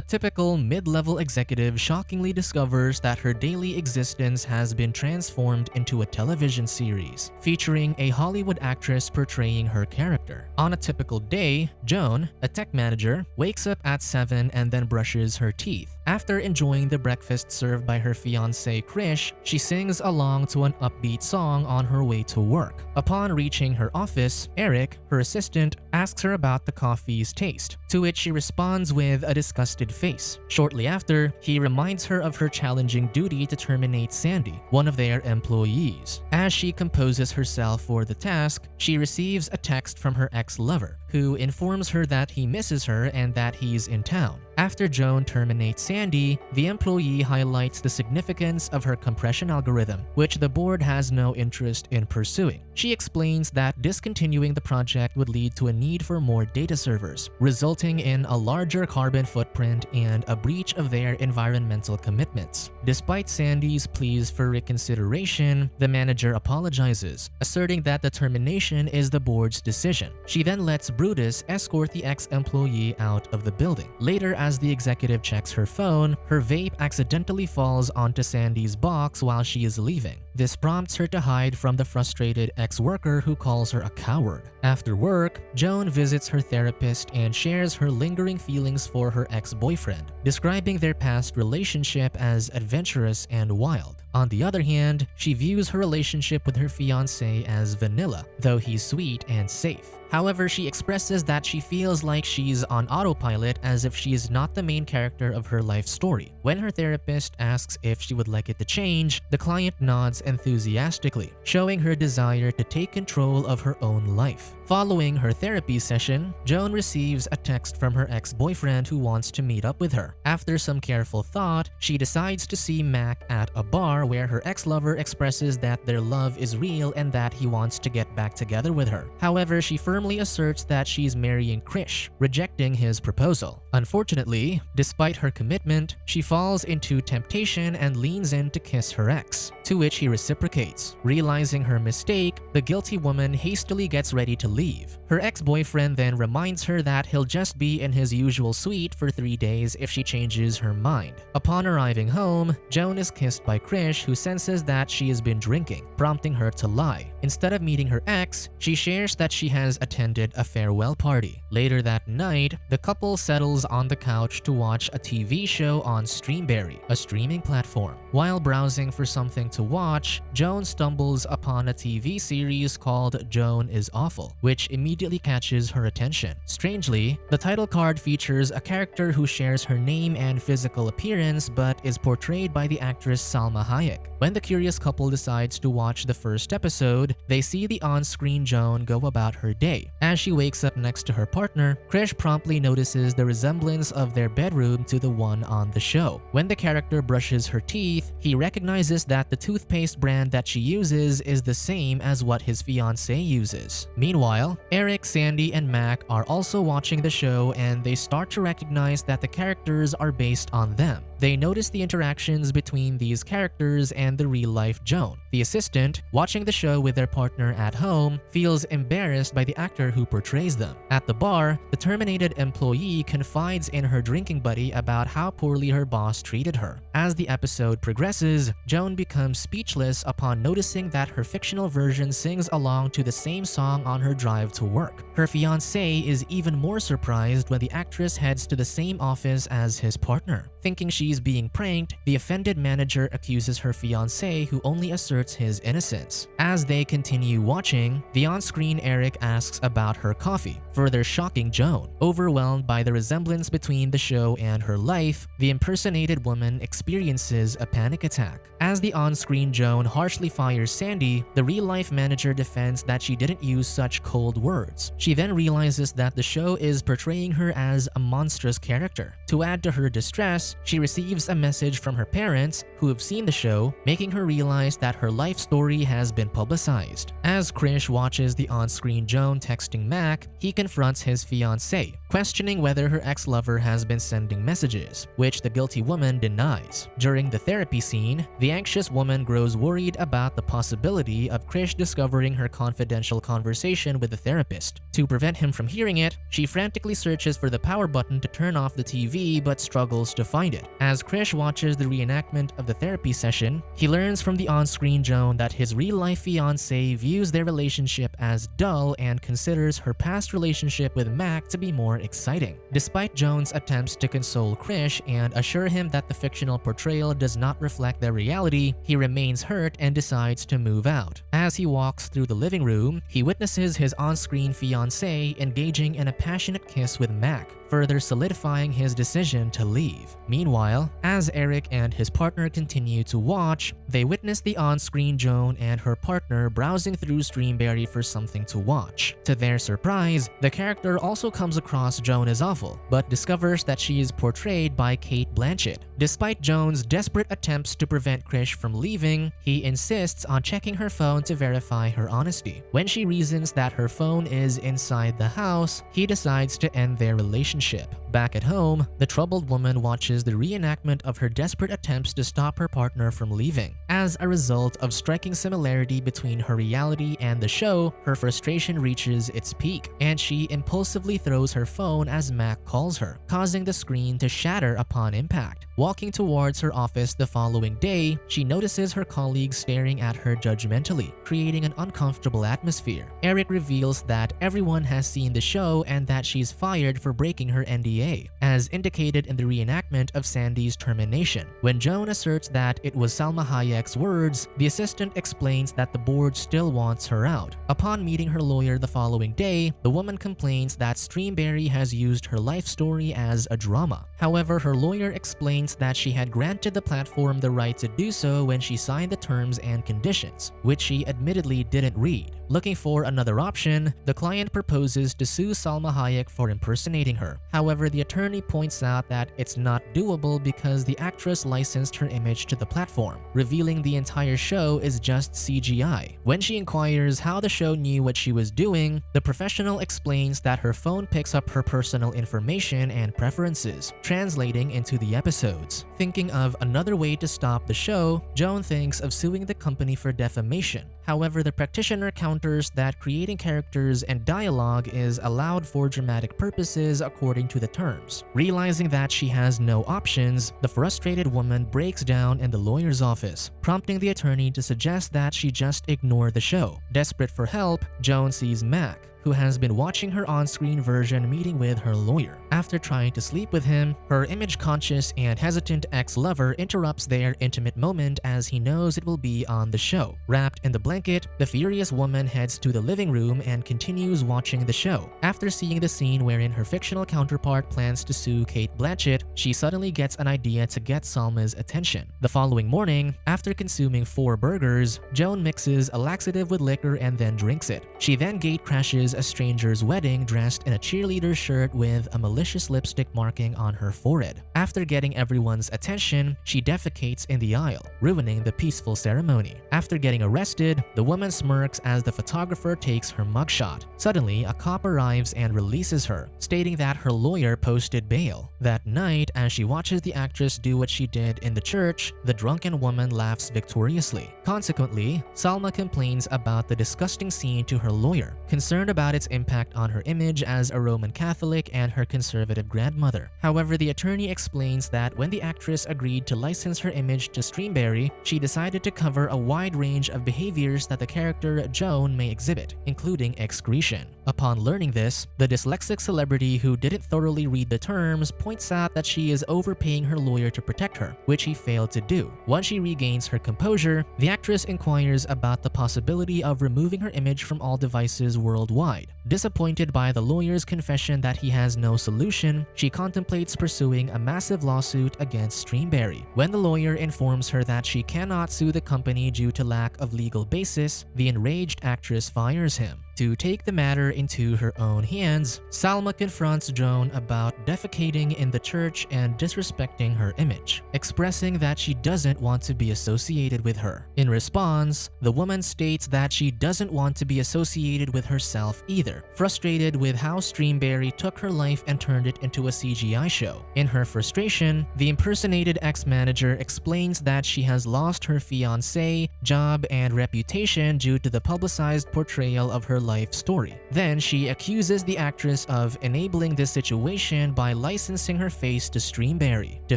typical mid-level executive shockingly discovers that her daily existence has been transformed into a television series, featuring a Hollywood actress portraying her character. On a typical day, Joan, a tech manager, wakes up at 7 and then brushes her teeth. After enjoying the breakfast served by her fiancé Krish, she sings along to an upbeat song on her way to work. Upon reaching her office, Eric, her assistant, asks her about the coffee's taste, to which she responds with a disgusted face. Shortly after, he reminds her of her challenging duty to terminate Sandy, one of their employees. As she composes herself for the task, she receives a text from her ex-lover, who informs her that he misses her and that he's in town. After Joan terminates Sandy, the employee highlights the significance of her compression algorithm, which the board has no interest in pursuing. She explains that discontinuing the project would lead to a need for more data servers, resulting in a larger carbon footprint and a breach of their environmental commitments. Despite Sandy's pleas for reconsideration, the manager apologizes, asserting that the termination is the board's decision. She then lets Brutus escort the ex-employee out of the building. Later, as the executive checks her phone, her vape accidentally falls onto Sandy's box while she is leaving. This prompts her to hide from the frustrated ex-worker who calls her a coward. After work, Joan visits her therapist and shares her lingering feelings for her ex-boyfriend, describing their past relationship as adventurous and wild. On the other hand, she views her relationship with her fiancé as vanilla, though he's sweet and safe. However, she expresses that she feels like she's on autopilot, as if she is not the main character of her life story. When her therapist asks if she would like it to change, the client nods enthusiastically, showing her desire to take control of her own life. Following her therapy session, Joan receives a text from her ex-boyfriend who wants to meet up with her. After some careful thought, she decides to see Mac at a bar where her ex-lover expresses that their love is real and that he wants to get back together with her. However, she firmly asserts that she's marrying Krish, rejecting his proposal. Unfortunately, despite her commitment, she falls into temptation and leans in to kiss her ex, to which he reciprocates. Realizing her mistake, the guilty woman hastily gets ready to leave. Her ex-boyfriend then reminds her that he'll just be in his usual suite for 3 days if she changes her mind. Upon arriving home, Joan is kissed by Krish, who senses that she has been drinking, prompting her to lie. Instead of meeting her ex, she shares that she has attended a farewell party. Later that night, the couple settles on the couch to watch a TV show on Streamberry, a streaming platform. While browsing for something to watch, Joan stumbles upon a TV series called JoanIsAwful, which immediately catches her attention. Strangely, the title card features a character who shares her name and physical appearance but is portrayed by the actress Salma Hayek. When the curious couple decides to watch the first episode, they see the on-screen Joan go about her day. As she wakes up next to her partner, Krish promptly notices the resemblance of their bedroom to the one on the show. When the character brushes her teeth, he recognizes that the toothpaste brand that she uses is the same as what his fiancée uses. Meanwhile, Eric, Sandy, and Mac are also watching the show, and they start to recognize that the characters are based on them. They notice the interactions between these characters and the real-life Joan. The assistant, watching the show with their partner at home, feels embarrassed by the actor who portrays them. At the bar, the terminated employee confides in her drinking buddy about how poorly her boss treated her. As the episode progresses, Joan becomes speechless upon noticing that her fictional version sings along to the same song on her drive to work. Her fiancé is even more surprised when the actress heads to the same office as his partner. Thinking she's being pranked, the offended manager accuses her fiancé, who only asserts his innocence. As they continue watching, the on-screen Eric asks about her coffee, further shocking Joan. Overwhelmed by the resemblance between the show and her life, the impersonated woman experiences a panic attack. As the on-screen Joan harshly fires Sandy, the real-life manager defends that she didn't use such cold words. She then realizes that the show is portraying her as a monstrous character. To add to her distress, she receives receives a message from her parents who have seen the show, making her realize that her life story has been publicized. As Krish watches the on-screen Joan texting Mac, he confronts his fiancée, questioning whether her ex-lover has been sending messages, which the guilty woman denies. During the therapy scene, the anxious woman grows worried about the possibility of Krish discovering her confidential conversation with the therapist. To prevent him from hearing it, she frantically searches for the power button to turn off the TV but struggles to find it. As Krish watches the reenactment of the therapy session, he learns from the on-screen Joan that his real-life fiancé views their relationship as dull and considers her past relationship with Mac to be more exciting. Despite Joan's attempts to console Krish and assure him that the fictional portrayal does not reflect their reality, he remains hurt and decides to move out. As he walks through the living room, he witnesses his on-screen fiancée engaging in a passionate kiss with Mac, further solidifying his decision to leave. Meanwhile, as Eric and his partner continue to watch, they witness the on-screen Joan and her partner browsing through Streamberry for something to watch. To their surprise, the character also comes across JoanIsAwful, but discovers that she is portrayed by Cate Blanchett. Despite Joan's desperate attempts to prevent Krish from leaving, he insists on checking her phone to verify her honesty. When she reasons that her phone is inside the house, he decides to end their relationship. Back at home, the troubled woman watches the reenactment of her desperate attempts to stop her partner from leaving. As a result of striking similarity between her reality and the show, her frustration reaches its peak, and she impulsively throws her phone as Mac calls her, causing the screen to shatter upon impact. Walking towards her office the following day, she notices her colleagues staring at her judgmentally, creating an uncomfortable atmosphere. Eric reveals that everyone has seen the show and that she's fired for breaking her NDA, as indicated in the reenactment of Sandy's termination. When Joan asserts that it was Salma Hayek's words, the assistant explains that the board still wants her out. Upon meeting her lawyer the following day, the woman complains that Streamberry has used her life story as a drama. However, her lawyer explains that she had granted the platform the right to do so when she signed the terms and conditions, which she admittedly didn't read. Looking for another option, the client proposes to sue Salma Hayek for impersonating her. However, the attorney points out that it's not doable because the actress licensed her image to the platform, revealing the entire show is just CGI. When she inquires how the show knew what she was doing, the professional explains that her phone picks up her personal information and preferences, translating into the episodes. Thinking of another way to stop the show, Joan thinks of suing the company for defamation. However, the practitioner counters that creating characters and dialogue is allowed for dramatic purposes according to the terms. Realizing that she has no options, the frustrated woman breaks down in the lawyer's office, prompting the attorney to suggest that she just ignore the show. Desperate for help, Joan sees Mac, who has been watching her on-screen version meeting with her lawyer. After trying to sleep with him, her image-conscious and hesitant ex-lover interrupts their intimate moment as he knows it will be on the show. Wrapped in the blanket, the furious woman heads to the living room and continues watching the show. After seeing the scene wherein her fictional counterpart plans to sue Cate Blanchett, she suddenly gets an idea to get Salma's attention. The following morning, after consuming 4 burgers, Joan mixes a laxative with liquor and then drinks it. She then gate crashes a stranger's wedding dressed in a cheerleader shirt with a malicious lipstick marking on her forehead. After getting everyone's attention, she defecates in the aisle, ruining the peaceful ceremony. After getting arrested, the woman smirks as the photographer takes her mugshot. Suddenly, a cop arrives and releases her, stating that her lawyer posted bail. That night, as she watches the actress do what she did in the church, the drunken woman laughs victoriously. Consequently, Salma complains about the disgusting scene to her lawyer, concerned about its impact on her image as a Roman Catholic and her conservative grandmother. However, the attorney explains that when the actress agreed to license her image to Streamberry, she decided to cover a wide range of behaviors that the character Joan may exhibit, including excretion. Upon learning this, the dyslexic celebrity who didn't thoroughly read the terms points out that she is overpaying her lawyer to protect her, which he failed to do. Once she regains her composure, the actress inquires about the possibility of removing her image from all devices worldwide. Disappointed by the lawyer's confession that he has no solution, she contemplates pursuing a massive lawsuit against Streamberry. When the lawyer informs her that she cannot sue the company due to lack of legal basis, the enraged actress fires him. To take the matter into her own hands, Salma confronts Joan about defecating in the church and disrespecting her image, expressing that she doesn't want to be associated with her. In response, the woman states that she doesn't want to be associated with herself either, frustrated with how Streamberry took her life and turned it into a CGI show. In her frustration, the impersonated ex-manager explains that she has lost her fiancé, job, and reputation due to the publicized portrayal of her life story. Then she accuses the actress of enabling this situation by licensing her face to Streamberry. To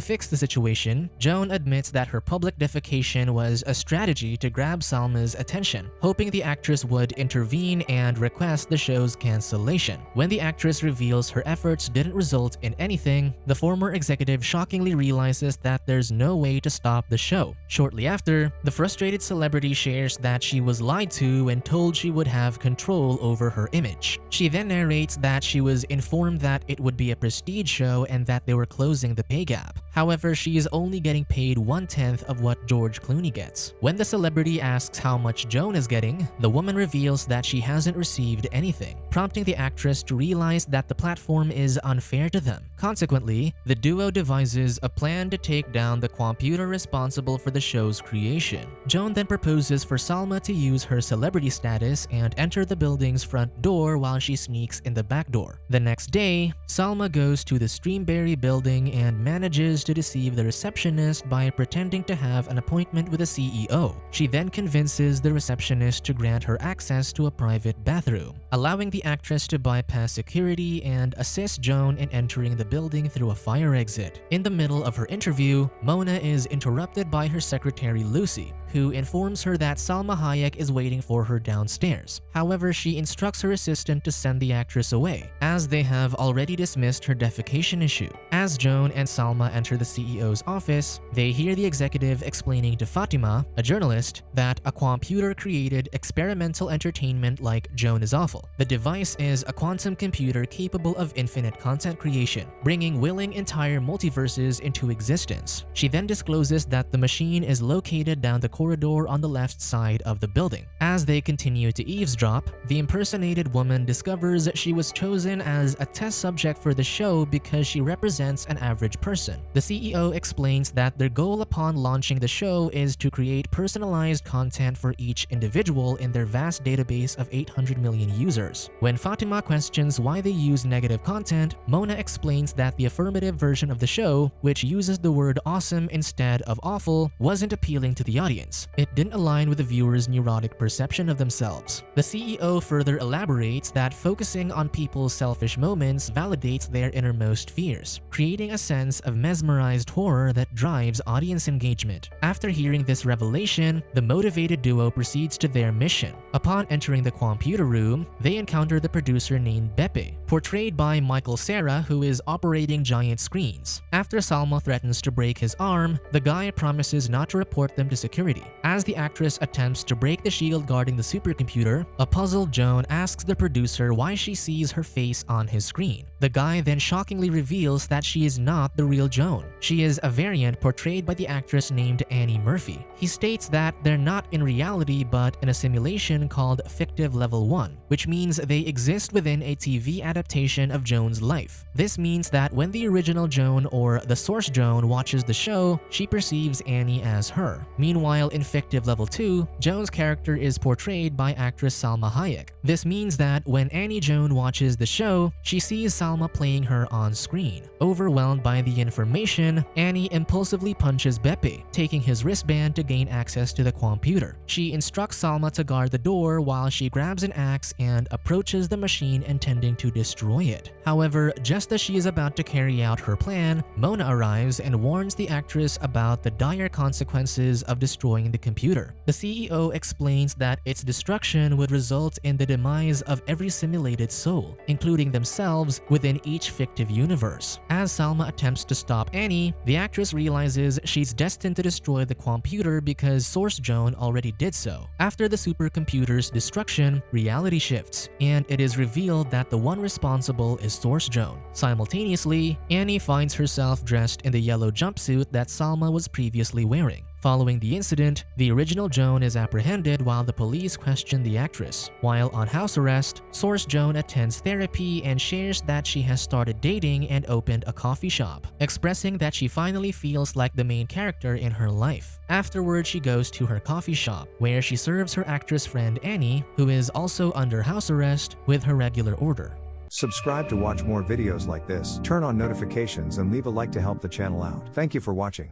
fix the situation, Joan admits that her public defecation was a strategy to grab Salma's attention, hoping the actress would intervene and request the show's cancellation. When the actress reveals her efforts didn't result in anything, the former executive shockingly realizes that there's no way to stop the show. Shortly after, the frustrated celebrity shares that she was lied to and told she would have control over her image. She then narrates that she was informed that it would be a prestige show and that they were closing the pay gap. However, she is only getting paid 1/10 of what George Clooney gets. When the celebrity asks how much Joan is getting, the woman reveals that she hasn't received anything, prompting the actress to realize that the platform is unfair to them. Consequently, the duo devises a plan to take down the computer responsible for the show's creation. Joan then proposes for Salma to use her celebrity status and enter the building's front door while she sneaks in the back door. The next day, Salma goes to the Streamberry building and manages to deceive the receptionist by pretending to have an appointment with the CEO. She then convinces the receptionist to grant her access to a private bathroom, allowing the actress to bypass security and assist Joan in entering the building through a fire exit. In the middle of her interview, Mona is interrupted by her secretary Lucy, who informs her that Salma Hayek is waiting for her downstairs. However, she instructs her assistant to send the actress away, as they have already dismissed her defecation issue. As Joan and Salma enter the CEO's office, they hear the executive explaining to Fatima, a journalist, that a computer created experimental entertainment like JoanIsAwful. The device is a quantum computer capable of infinite content creation, bringing willing entire multiverses into existence. She then discloses that the machine is located down the corridor on the left side of the building. As they continue to eavesdrop, the impersonated woman discovers she was chosen as a test subject for the show because she represents an average person. The CEO explains that their goal upon launching the show is to create personalized content for each individual in their vast database of 800 million users. When Fatima questions why they use negative content, Mona explains that the affirmative version of the show, which uses the word awesome instead of awful, wasn't appealing to the audience. It didn't align with the viewer's neurotic perception of themselves. The CEO further elaborates that focusing on people's selfish moments validates their innermost fears, creating a sense of mesmerized horror that drives audience engagement. After hearing this revelation, the motivated duo proceeds to their mission. Upon entering the computer room, they encounter the producer named Beppe, portrayed by Michael Cera, who is operating giant screens. After Salma threatens to break his arm, the guy promises not to report them to security. As the actress attempts to break the shield guarding the supercomputer, a puzzled Joan asks the producer why she sees her face on his screen. The guy then shockingly reveals that she is not the real Joan. She is a variant portrayed by the actress named Annie Murphy. He states that they're not in reality but in a simulation called Fictive Level 1, which means they exist within a TV adaptation of Joan's life. This means that when the original Joan or the source Joan watches the show, she perceives Annie as her. Meanwhile, in Fictive Level 2, Joan's character is portrayed by actress Salma Hayek. This means that when Annie Joan watches the show, she sees Salma playing her on screen. Overwhelmed by the information, Annie impulsively punches Beppe, taking his wristband to gain access to the computer. She instructs Salma to guard the door while she grabs an axe and approaches the machine intending to destroy it. However, just as she is about to carry out her plan, Mona arrives and warns the actress about the dire consequences of destroying the computer. The CEO explains that its destruction would result in the demise of every simulated soul, including themselves, within each fictive universe. As Salma attempts to stop Annie, the actress realizes she's destined to destroy the computer because Source Joan already did so. After the supercomputer's destruction, reality shifts, and it is revealed that the one responsible is Source Joan. Simultaneously, Annie finds herself dressed in the yellow jumpsuit that Salma was previously wearing. Following the incident, the original Joan is apprehended while the police question the actress. While on house arrest, source Joan attends therapy and shares that she has started dating and opened a coffee shop, expressing that she finally feels like the main character in her life. Afterward, she goes to her coffee shop, where she serves her actress friend Annie, who is also under house arrest, with her regular order. Subscribe to watch more videos like this, turn on notifications and leave a like to help the channel out. Thank you for watching.